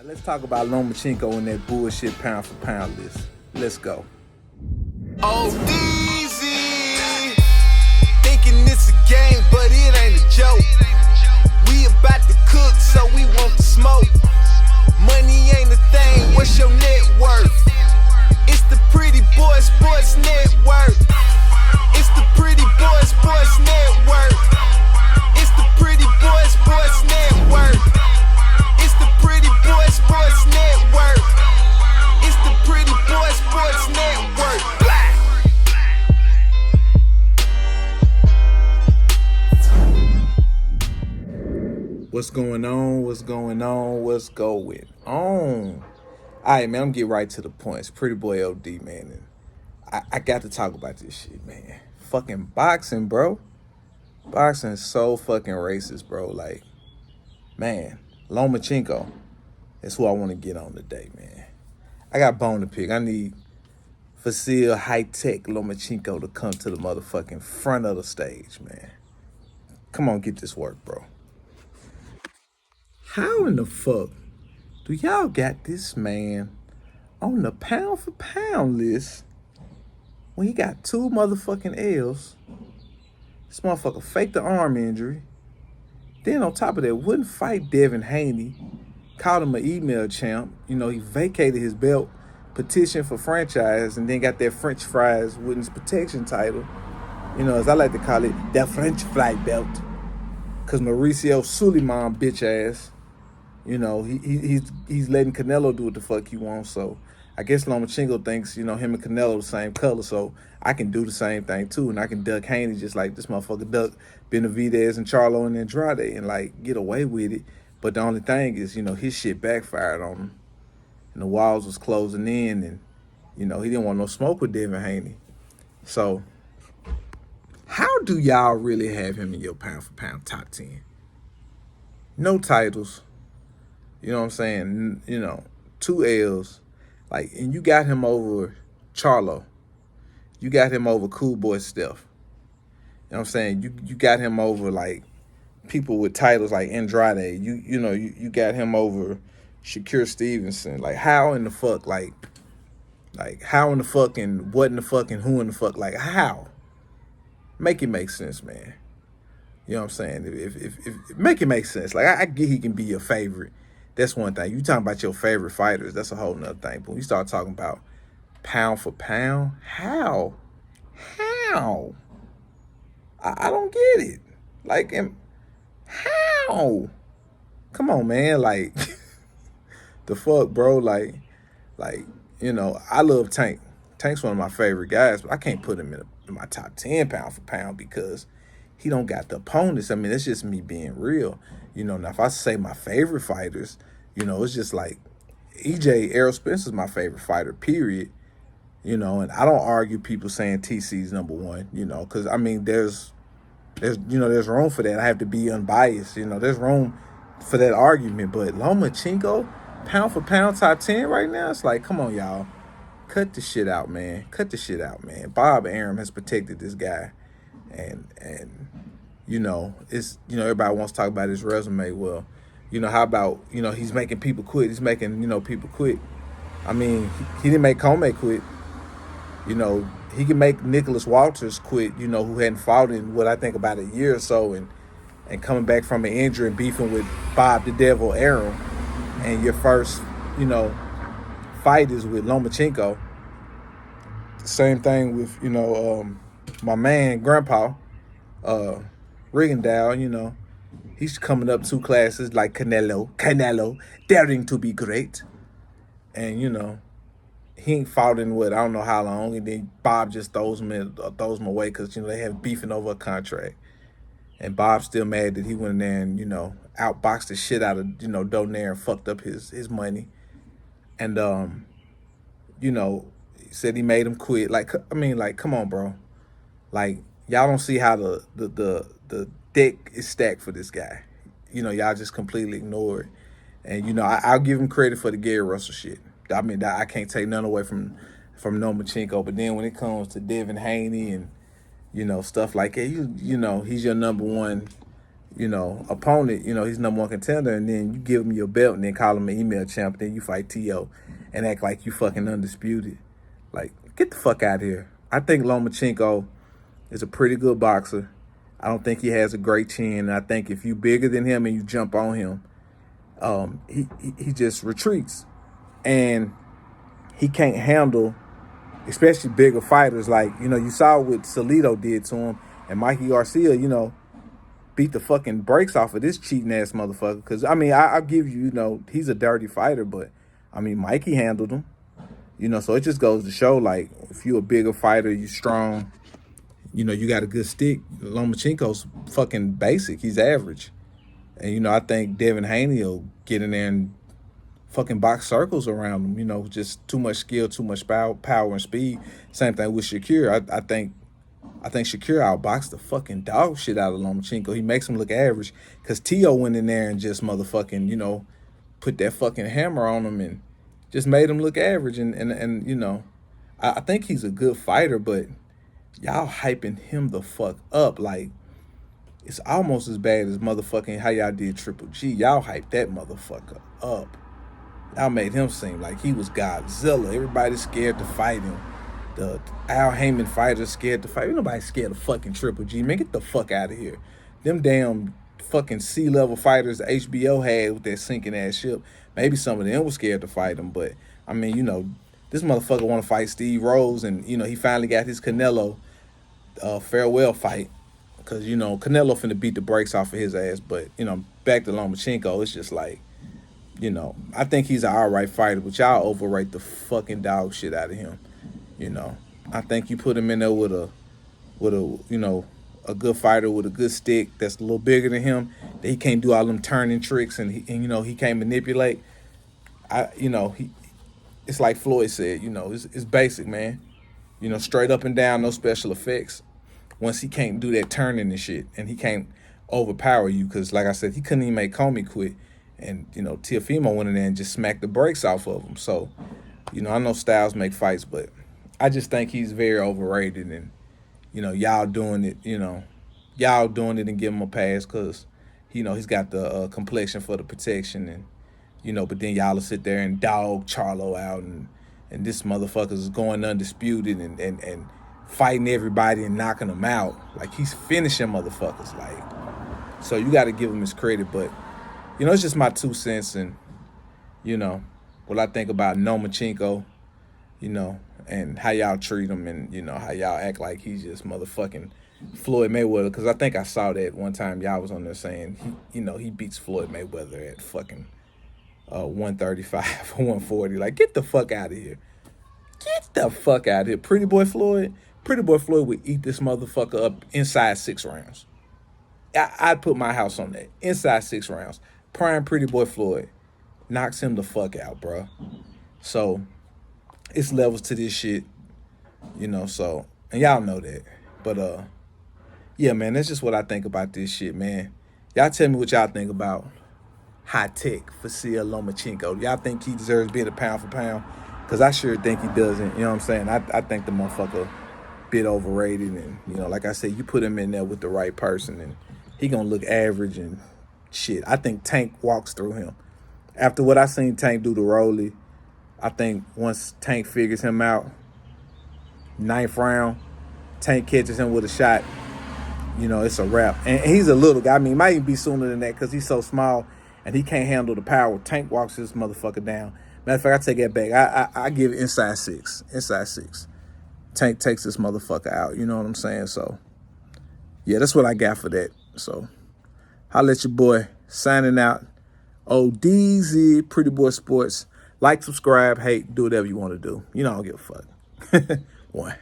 Now let's talk about Nomochenko and that bullshit pound for pound list. Let's go. Oh, easy. Thinking it's a game, but it ain't a joke. We about to cook, so we want the smoke. Money ain't a thing, what's your net worth? It's the Pretty Boy Sports Network. It's the Pretty Boy Sports Network. It's the Pretty Boy Sports Network. It's the Pretty Boy Sports Network. It's the Pretty Boy Sports Network. Blah. What's going on? What's going on? What's going on? All right, man, I'm getting right to the point. It's Pretty Boy OD, man. And I got to talk about this shit, man. Fucking boxing, bro. Boxing is so fucking racist, bro. Like, man, Lomachenko is who I want to get on today, man. I got bone to pick. I need Facile high-tech Lomachenko to come to the motherfucking front of the stage, man. Come on, get this work, bro. How in the fuck do y'all got this man on the pound for pound list when he got 2 motherfucking L's? This motherfucker faked the arm injury. Then on top of that, wouldn't fight Devin Haney. Called him an email champ. You know, he vacated his belt, petitioned for franchise, and then got that French fries witness protection title. You know, as I like to call it, that French fry belt. Cause Mauricio Suleiman bitch ass, you know, he's letting Canelo do what the fuck he wants. So I guess Lomachenko thinks, you know, him and Canelo the same color, so I can do the same thing too, and I can duck Haney just like this motherfucker duck Benavidez and Charlo and Andrade and like get away with it. But the only thing is, you know, his shit backfired on him, and the walls was closing in, and you know he didn't want no smoke with Devin Haney. So how do y'all really have him in your pound for pound top 10? No titles, you know what I'm saying? You know, 2 L's, like, and you got him over Charlo. You got him over Cool Boy Steph. You know what I'm saying? You got him over like people with titles like Andrade. You got him over Shakur Stevenson. Like how in the fuck, like how in the fuck and what in the fuck and who in the fuck, like how? Make it make sense, man. You know what I'm saying? If make it make sense. Like I get he can be your favorite. That's one thing. You talking about your favorite fighters, that's a whole nother thing. But when you start talking about pound for pound, how? I don't get it. Like, how? Come on, man. Like, the fuck, bro. Like, you know, I love Tank. Tank's one of my favorite guys, but I can't put him in my top 10 pound for pound because he don't got the opponents. I mean, that's just me being real. You know, now if I say my favorite fighters, you know, it's just like Errol Spencer's my favorite fighter, period. You know, and I don't argue people saying TC's number 1, you know, because, I mean, there's room for that. I have to be unbiased. You know, there's room for that argument. But Lomachenko, pound for pound, top 10 right now, it's like, come on, y'all. Cut the shit out, man. Cut the shit out, man. Bob Arum has protected this guy. And you know, it's, you know, everybody wants to talk about his resume. Well, you know, how about, you know, he's making people quit. He's making, you know, people quit. I mean, he didn't make Comey quit. You know, he can make Nicholas Walters quit, you know, who hadn't fought in what I think about a year or so, and coming back from an injury and beefing with Bob the Devil Arum, and your first, you know, fight is with Lomachenko. Same thing with, you know, my man Grandpa Rigondeaux, you know, he's coming up 2 classes like Canelo, daring to be great, and you know, he ain't fought in what, I don't know how long, and then Bob just throws him away because, you know, they have beefing over a contract. And Bob's still mad that he went in there and, you know, outboxed the shit out of, you know, Donaire and fucked up his money. And, you know, he said he made him quit. Like, I mean, like, come on, bro. Like, y'all don't see how the deck is stacked for this guy. You know, y'all just completely ignore it. And, you know, I'll give him credit for the Gary Russell shit. I mean, I can't take none away from Nomochenko. But then when it comes to Devin Haney and, you know, he's your number 1, you know, stuff like that, you know, he's your number 1 opponent, he's #1 contender, and then you give him your belt and then call him an email champ, then you fight T.O. and act like you fucking undisputed. Like, get the fuck out of here. I think Lomachenko is a pretty good boxer. I don't think he has a great chin. And I think if you bigger than him and you jump on him, he just retreats. And he can't handle, especially bigger fighters. Like, you saw what Salido did to him, and Mikey Garcia, beat the fucking brakes off of this cheating ass motherfucker. Because, I'll give you, he's a dirty fighter, but, Mikey handled him. So it just goes to show, like, if you're a bigger fighter, you strong, you got a good stick. Lomachenko's fucking basic. He's average. And, I think Devin Haney will get in there and fucking box circles around him, just too much skill, too much power and speed. Same thing with Shakir. I think Shakir outboxed the fucking dog shit out of Lomachenko. He makes him look average because T.O. went in there and just motherfucking, put that fucking hammer on him and just made him look average. And I think he's a good fighter, but y'all hyping him the fuck up. Like, it's almost as bad as motherfucking how y'all did Triple G. Y'all hyped that motherfucker up. Y'all made him seem like he was Godzilla. Everybody's scared to fight him. The Al Heyman fighters scared to fight. Ain't nobody scared of fucking Triple G. Man, get the fuck out of here. Them damn fucking C-level fighters the HBO had with that sinking ass ship. Maybe some of them were scared to fight him, but this motherfucker want to fight Steve Rose, and he finally got his Canelo farewell fight because Canelo finna beat the brakes off of his ass. But back to Lomachenko, it's just like I think he's an alright fighter, but y'all overrate the fucking dog shit out of him. I think you put him in there with a good fighter with a good stick that's a little bigger than him, that he can't do all them turning tricks and he can't manipulate. It's like Floyd said, it's basic, man. Straight up and down, no special effects. Once he can't do that turning and shit, and he can't overpower you, because like I said, he couldn't even make Comey quit, and Teofimo went in there and just smacked the brakes off of him. So, I know styles make fights, but I just think he's very overrated, and y'all doing it, and give him a pass because he's got the complexion for the protection, and but then y'all will sit there and dog Charlo out, and this motherfucker's going undisputed and fighting everybody and knocking them out. Like, he's finishing motherfuckers. Like, so you got to give him his credit, but it's just my 2 cents, and what I think about Nomochenko, and how y'all treat him, and how y'all act like he's just motherfucking Floyd Mayweather. Because I think I saw that one time y'all was on there saying he beats Floyd Mayweather at fucking 135 or 140. Like, get the fuck out of here. Get the fuck out of here. Pretty Boy Floyd would eat this motherfucker up inside 6 rounds. I'd put my house on that. Inside 6 rounds. Prime Pretty Boy Floyd knocks him the fuck out, bro. So it's levels to this shit, so, and y'all know that. But yeah, man, that's just what I think about this shit, man. Y'all tell me what y'all think about high tech Vasyl Lomachenko. Y'all think he deserves being a pound for pound? Because I sure think he doesn't. You know what I'm saying? I think the motherfucker bit overrated, and like I said, you put him in there with the right person, and he gonna look average and shit. I think Tank walks through him. After what I seen Tank do to Rolly, I think once Tank figures him out, 9th round, Tank catches him with a shot, it's a wrap. And he's a little guy. He might even be sooner than that because he's so small and he can't handle the power. Tank walks this motherfucker down. Matter of fact, I take that back. I give it inside 6. Inside 6. Tank takes this motherfucker out. You know what I'm saying? So, yeah, that's what I got for that. So, holla at your boy. Signing out. ODZ, Pretty Boy Sports. Like, subscribe, hate, do whatever you want to do. I don't give a fuck. 1.